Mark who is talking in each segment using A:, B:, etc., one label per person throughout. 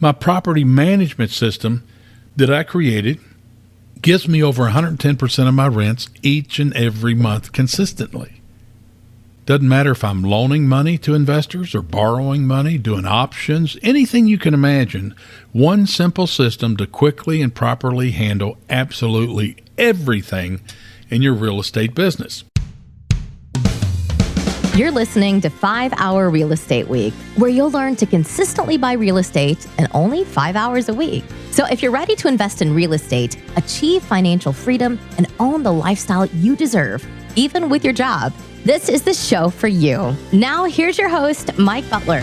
A: My property management system that I created gives me over 110% of my rents each and every month consistently. Doesn't matter if I'm loaning money to investors or borrowing money, doing options, anything you can imagine. One simple system to quickly and properly handle absolutely everything in your real estate business.
B: You're listening to 5 Hour Real Estate Week, where you'll learn to consistently buy real estate in only 5 hours a week. So if you're ready to invest in real estate, achieve financial freedom, and own the lifestyle you deserve, even with your job, this is the show for you. Now, here's your host, Mike Butler.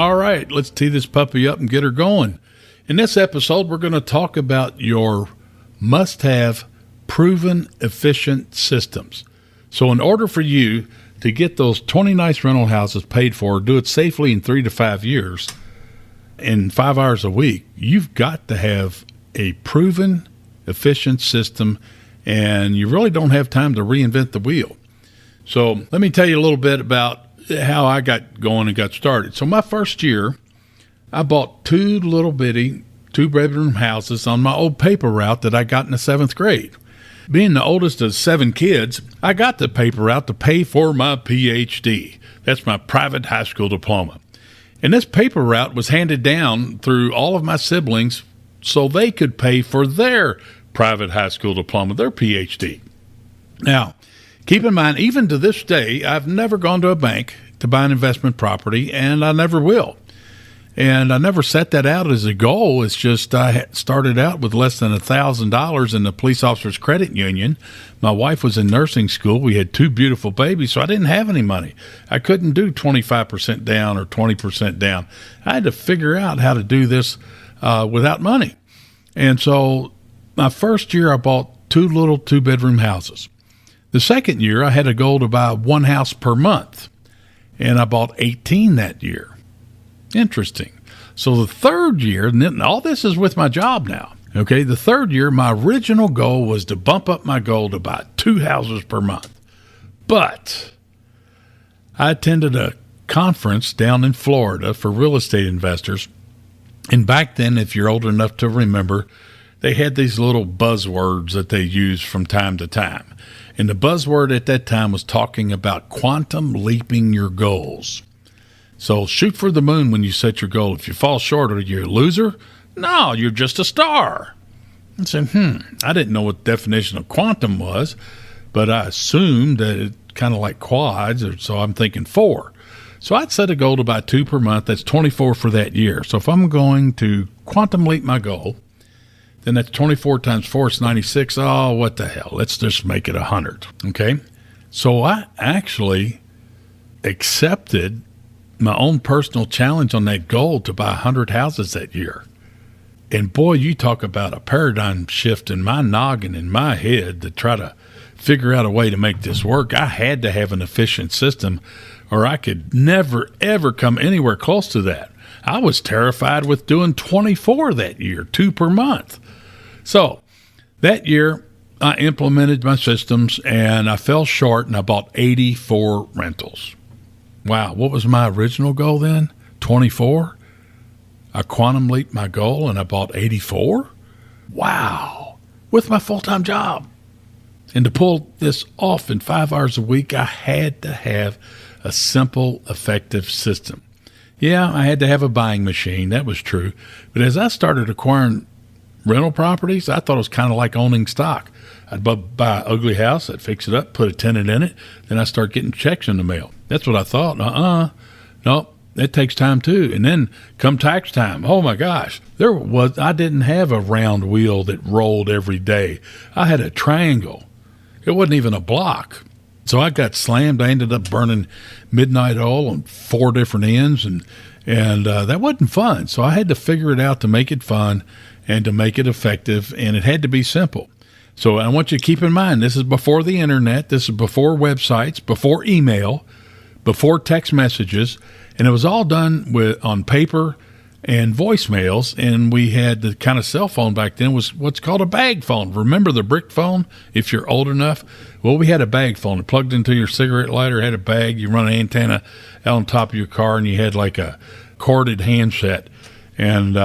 A: All right, let's tee this puppy up and get her going. In this episode, we're going to talk about your must-have proven efficient systems. So in order for you to get those 20 nice rental houses paid for, do it safely in 3 to 5 years, in 5 hours a week, you've got to have a proven efficient system, and you really don't have time to reinvent the wheel. So let me tell you a little bit about how I got going and got started. So my first year, I bought 2 little bitty 2-bedroom houses on my old paper route that I got in the 7th grade. Being the oldest of 7 kids, I got the paper route to pay for my PhD. That's my private high school diploma. And this paper route was handed down through all of my siblings so they could pay for their private high school diploma, their PhD. Now, keep in mind, even to this day, I've never gone to a bank to buy an investment property, and I never will. And I never set that out as a goal. It's just I started out with less than $1,000 in the police officers credit union. My wife was in nursing school. We had 2 beautiful babies, so I didn't have any money. I couldn't do 25% down or 20% down. I had to figure out how to do this without money. And so my first year, I bought 2 little 2-bedroom houses. The second year, I had a goal to buy 1 house per month, and I bought 18 that year. Interesting. So the third year, and all this is with my job now, okay? The third year, my original goal was to bump up my goal to buy 2 houses per month. But I attended a conference down in Florida for real estate investors, and back then, if you're old enough to remember, they had these little buzzwords that they used from time to time. And the buzzword at that time was talking about quantum leaping your goals. So shoot for the moon when you set your goal. If you fall short, are you a loser? No, you're just a star. I said, I didn't know what the definition of quantum was, but I assumed that it's kind of like quads, so I'm thinking 4. So I'd set a goal to buy 2 per month. That's 24 for that year. So if I'm going to quantum leap my goal, then that's 24 times 4 is 96. Oh, what the hell? Let's just make it 100. Okay? So I actually accepted my own personal challenge on that goal to buy 100 houses that year. And boy, you talk about a paradigm shift in my noggin, in my head, to try to figure out a way to make this work. I had to have an efficient system, or I could never, ever come anywhere close to that. I was terrified with doing 24 that year, 2 per month. So that year, I implemented my systems, and I fell short, and I bought 84 rentals. Wow, what was my original goal then? 24? I quantum leaped my goal, and I bought 84? Wow, with my full-time job. And to pull this off in 5 hours a week, I had to have a simple, effective system. Yeah, I had to have a buying machine. That was true. But as I started acquiring rental properties, I thought it was kind of like owning stock. I'd buy an ugly house, I'd fix it up, put a tenant in it, then I'd start getting checks in the mail. That's what I thought. Nope, that takes time too. And then come tax time, oh my gosh, I didn't have a round wheel that rolled every day. I had a triangle. It wasn't even a block. So I got slammed. I ended up burning midnight oil on 4 different ends, and that wasn't fun. So I had to figure it out to make it fun and to make it effective, and it had to be simple. So I want you to keep in mind, this is before the internet, this is before websites, before email, before text messages, and it was all done on paper and voicemails, and we had the kind of cell phone back then was what's called a bag phone. Remember the brick phone, if you're old enough? Well, we had a bag phone. It plugged into your cigarette lighter, had a bag, you run an antenna out on top of your car, and you had like a corded handset. And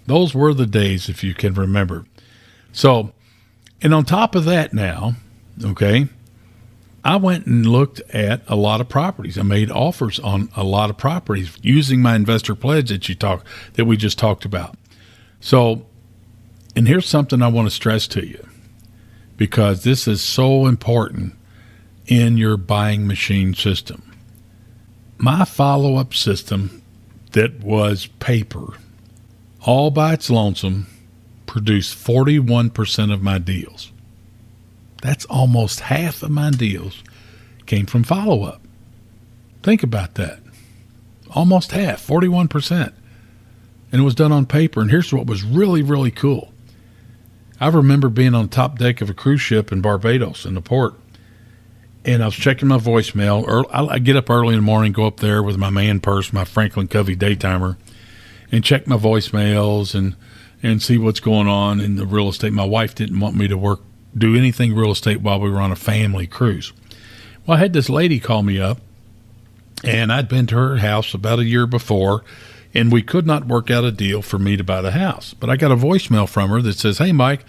A: those were the days, if you can remember. So, and on top of that now, okay, I went and looked at a lot of properties. I made offers on a lot of properties using my investor pledge that we just talked about. So, and here's something I want to stress to you, because this is so important in your buying machine system. My follow-up system that was paper, all by its lonesome, produced 41% of my deals. That's almost half of my deals came from follow-up. Think about that. Almost half, 41%. And it was done on paper. And here's what was really, really cool. I remember being on the top deck of a cruise ship in Barbados in the port, and I was checking my voicemail. I get up early in the morning, go up there with my man purse, my Franklin Covey daytimer, and check my voicemails and see what's going on in the real estate. My wife didn't want me to do anything real estate while we were on a family cruise. Well, I had this lady call me up, and I'd been to her house about a year before, and we could not work out a deal for me to buy the house. But I got a voicemail from her that says, "Hey, Mike,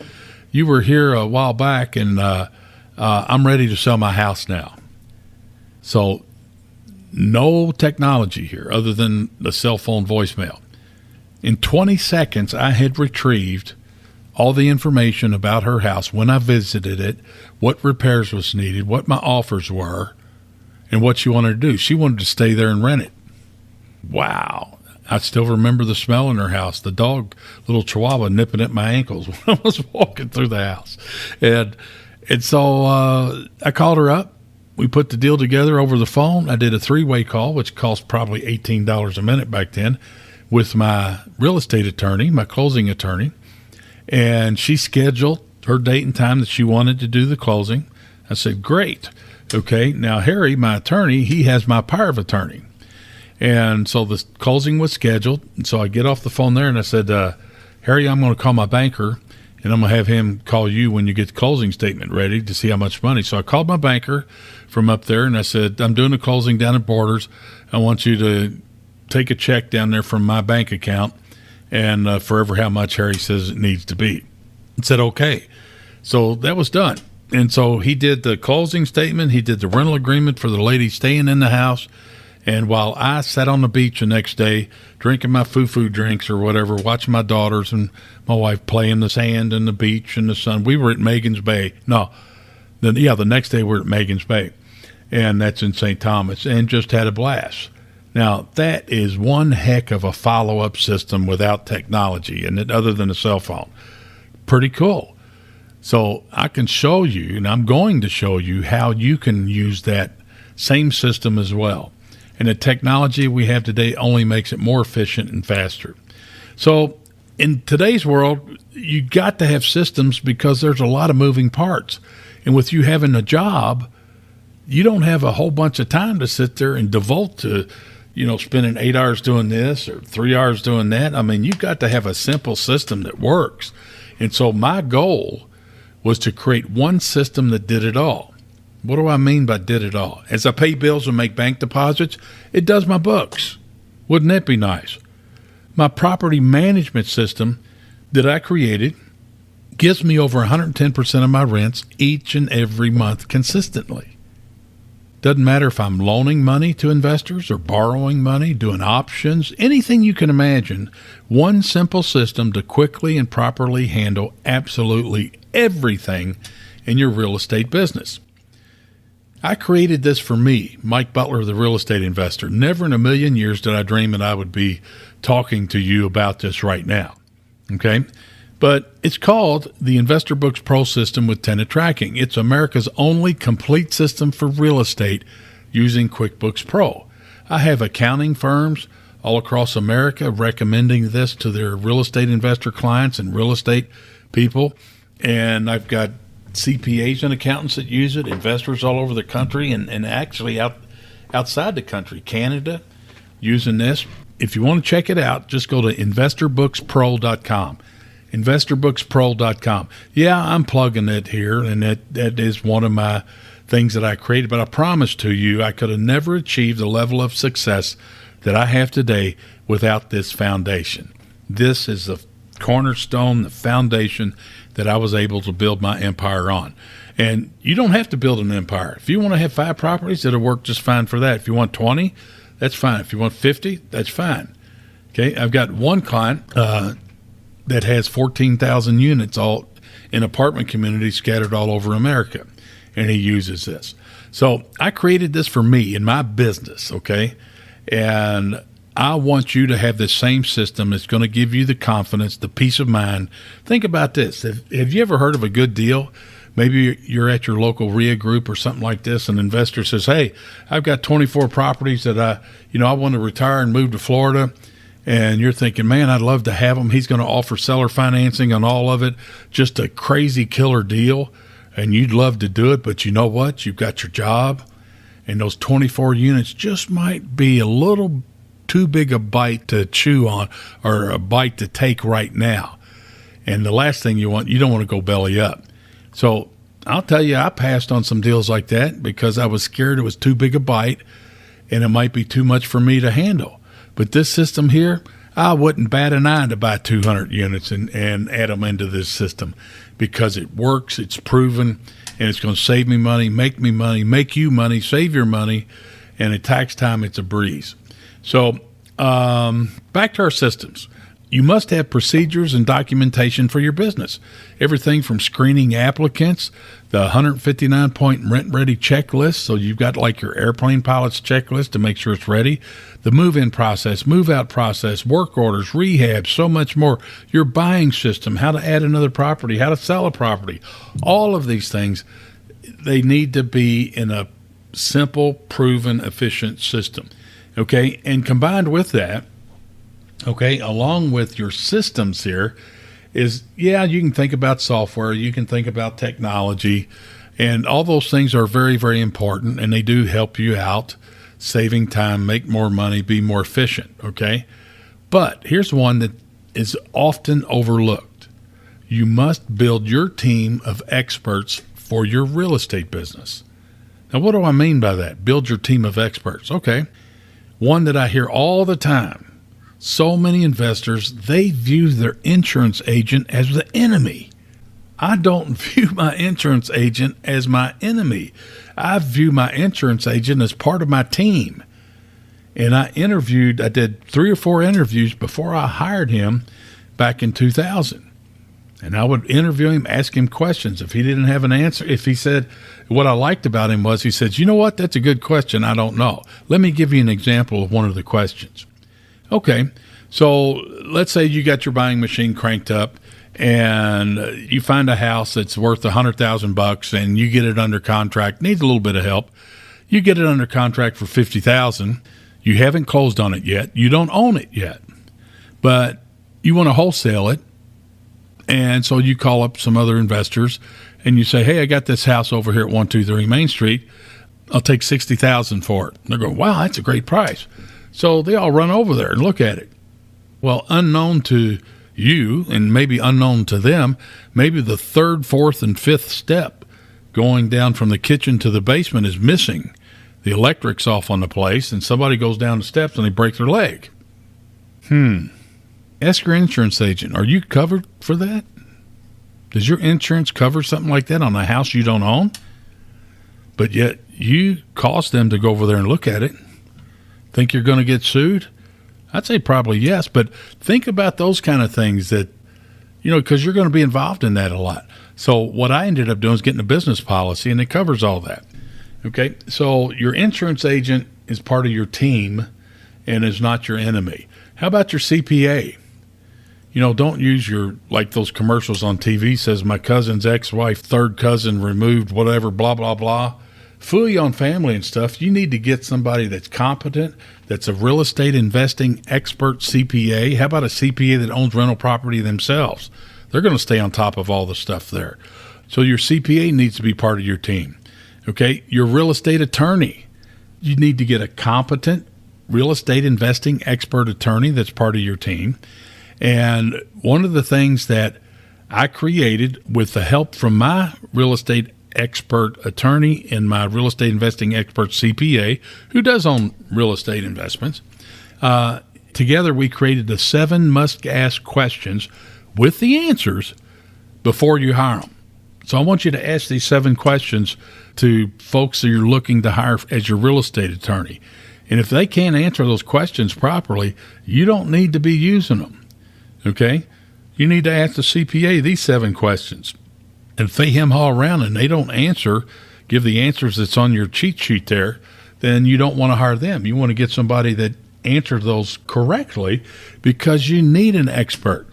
A: you were here a while back, and I'm ready to sell my house now." So no technology here other than the cell phone voicemail. In 20 seconds, I had retrieved all the information about her house, when I visited it, what repairs was needed, what my offers were, and what she wanted to do. She wanted to stay there and rent it. Wow. I still remember the smell in her house, the dog, little Chihuahua, nipping at my ankles when I was walking through the house. And so I called her up. We put the deal together over the phone. I did a 3-way call, which cost probably $18 a minute back then, with my real estate attorney, my closing attorney. And she scheduled her date and time that she wanted to do the closing. I said, great. Okay, now Harry, my attorney, he has my power of attorney. And so the closing was scheduled. And so I get off the phone there and I said, Harry, I'm going to call my banker, and I'm going to have him call you when you get the closing statement ready to see how much money. So I called my banker from up there and I said, I'm doing a closing down at Borders. I want you to take a check down there from my bank account and forever how much Harry says it needs to be. And said, okay. So that was done. And so he did the closing statement. He did the rental agreement for the lady staying in the house. And while I sat on the beach the next day, drinking my foo-foo drinks or whatever, watching my daughters and my wife play in the sand and the beach and the sun. We were at Megan's Bay. The next day we're at Megan's Bay. And that's in St. Thomas, and just had a blast. Now, that is one heck of a follow-up system without technology, and other than a cell phone. Pretty cool. So I can show you, and I'm going to show you, how you can use that same system as well. And the technology we have today only makes it more efficient and faster. So in today's world, you got to have systems because there's a lot of moving parts. And with you having a job, you don't have a whole bunch of time to sit there and devote to, spending 8 hours doing this or 3 hours doing that. I mean, you've got to have a simple system that works. And so my goal was to create one system that did it all. What do I mean by did it all? As I pay bills and make bank deposits, it does my books. Wouldn't that be nice? My property management system that I created gives me over 110% of my rents each and every month consistently. Doesn't matter if I'm loaning money to investors or borrowing money, doing options, anything you can imagine. One simple system to quickly and properly handle absolutely everything in your real estate business. I created this for me, Mike Butler, the real estate investor. Never in a million years did I dream that I would be talking to you about this right now. Okay? But it's called the Investor Books Pro System with Tenant Tracking. It's America's only complete system for real estate using QuickBooks Pro. I have accounting firms all across America recommending this to their real estate investor clients and real estate people. And I've got CPAs and accountants that use it, investors all over the country, and actually outside the country, Canada, using this. If you want to check it out, just go to investorbooks.pro.com. investorbooks.pro.com. Yeah, I'm plugging it here, and that is one of my things that I created, but I promise to you I could have never achieved the level of success that I have today without this foundation. This is the cornerstone, the foundation that I was able to build my empire on. And you don't have to build an empire. If you want to have 5 properties, it'll work just fine for that. If you want 20, that's fine. If you want 50, that's fine. Okay, I've got one client that has 14,000 units all in apartment communities scattered all over America, and he uses this. So I created this for me in my business, okay? And I want you to have the same system that's going to give you the confidence, the peace of mind. Think about this. Have you ever heard of a good deal? Maybe you're at your local RIA group or something like this. An investor says, hey, I've got 24 properties that I want to retire and move to Florida. And you're thinking, man, I'd love to have them. He's going to offer seller financing on all of it. Just a crazy killer deal. And you'd love to do it. But you know what? You've got your job. And those 24 units just might be a little too big a bite to chew on or a bite to take right now. And the last thing you don't want to go belly up. So I'll tell you, I passed on some deals like that because I was scared it was too big a bite and it might be too much for me to handle. But this system here, I wouldn't bat an eye to buy 200 units and add them into this system because it works, it's proven, and it's going to save me money, make you money, save your money, and at tax time, it's a breeze. So back to our systems. You must have procedures and documentation for your business. Everything from screening applicants, the 159-point rent-ready checklist, so you've got like your airplane pilot's checklist to make sure it's ready, the move-in process, move-out process, work orders, rehab, so much more, your buying system, how to add another property, how to sell a property. All of these things, they need to be in a simple, proven, efficient system. Okay, and combined with that, okay, along with your systems here is, you can think about software, you can think about technology, and all those things are very, very important, and they do help you out, saving time, make more money, be more efficient, okay? But here's one that is often overlooked. You must build your team of experts for your real estate business. Now, what do I mean by that? Build your team of experts. Okay. One that I hear all the time, so many investors, they view their insurance agent as the enemy. I don't view my insurance agent as my enemy. I view my insurance agent as part of my team. And I did 3 or 4 interviews before I hired him back in 2000. And I would interview him, ask him questions. If he didn't have an answer, if he said, what I liked about him was he said, you know what, that's a good question, I don't know. Let me give you an example of one of the questions. Okay, so let's say you got your buying machine cranked up and you find a house that's worth $100,000 and you get it under contract, needs a little bit of help. You get it under contract for $50,000. You haven't closed on it yet. You don't own it yet, but you want to wholesale it. And so you call up some other investors and you say, hey, I got this house over here at 123 Main Street. I'll take $60,000 for it. And they're going, wow, that's a great price. So they all run over there and look at it. Well, unknown to you and maybe unknown to them, maybe the 3rd, 4th, and 5th step going down from the kitchen to the basement is missing. The electric's off on the place and somebody goes down the steps and they break their leg. Ask your insurance agent, are you covered for that? Does your insurance cover something like that on a house you don't own? But yet you cost them to go over there and look at it. Think you're going to get sued? I'd say probably yes, but think about those kind of things that, because you're going to be involved in that a lot. So what I ended up doing is getting a business policy, and it covers all that. Okay, so your insurance agent is part of your team and is not your enemy. How about your CPA? Don't use like those commercials on TV says my cousin's ex-wife, 3rd cousin removed, whatever, blah, blah, blah. Fool you on family and stuff. You need to get somebody that's competent, that's a real estate investing expert CPA. How about a CPA that owns rental property themselves? They're going to stay on top of all the stuff there. So your CPA needs to be part of your team. Okay, your real estate attorney. You need to get a competent real estate investing expert attorney that's part of your team. And one of the things that I created with the help from my real estate expert attorney and my real estate investing expert CPA, who does own real estate investments, Together, we created the 7 must-ask questions with the answers before you hire them. So I want you to ask these 7 questions to folks that you're looking to hire as your real estate attorney. And if they can't answer those questions properly, you don't need to be using them, okay? You need to ask the CPA these 7 questions. And if they hem-haw around and they don't give the answers that's on your cheat sheet there, then you don't want to hire them. You want to get somebody that answers those correctly, because you need an expert,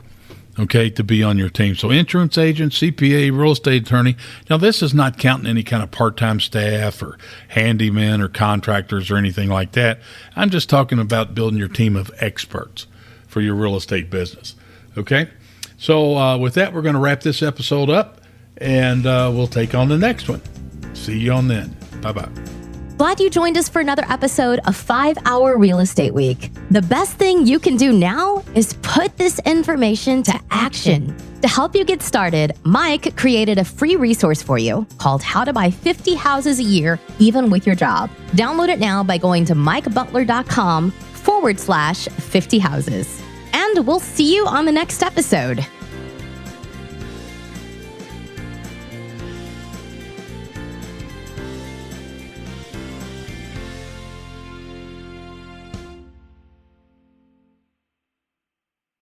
A: okay, to be on your team. So insurance agent, CPA, real estate attorney. Now, this is not counting any kind of part-time staff or handymen or contractors or anything like that. I'm just talking about building your team of experts for your real estate business, okay? So with that, we're going to wrap this episode up, and we'll take on the next one. See you on then. Bye-bye.
B: Glad you joined us for another episode of 5-Hour Real Estate Week. The best thing you can do now is put this information to action. To help you get started, Mike created a free resource for you called How to Buy 50 Houses a Year, Even with Your Job. Download it now by going to mikebutler.com/50 houses. And we'll see you on the next episode.